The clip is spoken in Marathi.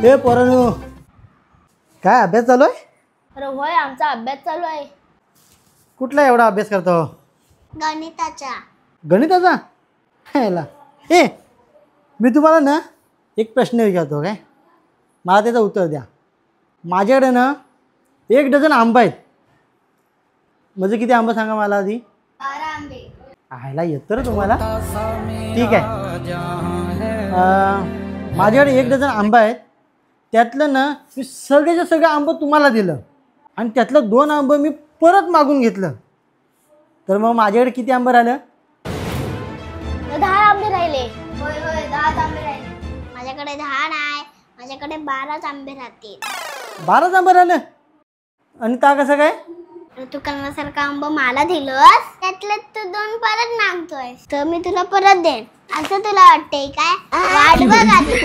ए पोरांनो, काय अभ्यास चालू आहे? अरे होय, आमचा अभ्यास चालू आहे. कुठला एवढा अभ्यास करतो? गणिताचा. गणिताचा? ह्याला ए मी तुम्हाला ना एक प्रश्न विचारतो, काय मला त्याचं उत्तर द्या. माझ्याकडे ना 1 डझन आंबा आहेत. म्हणजे किती आंबा सांगा मला आधी? 12 आंबे. ह्याला येतं रे तुम्हाला? ठीक आहे. माझ्याकडे 1 डझन आंबा आहेत. त्यातलं ना मी सगळ्याच्या सगळं आंबं तुम्हाला दिलं आणि त्यातलं 2 आंबं मी परत मागून घेतलं, तर मग माझ्याकडे किती आंबं राहिलं? 10 आंबे राहिले. होय होय, 10 आंबे राहिले. माझ्याकडे 10 नाही, माझ्याकडे 12 आंबे राहतील. 12 आंबं राहिलं. आणि ता कसं काय? तू कलमासारखं आंबं मला दिलंस, त्यातलं तू 2 परत मागतोय, तर मी तुला परत देईन असं तुला वाटतंय काय? वाट बघ आधी.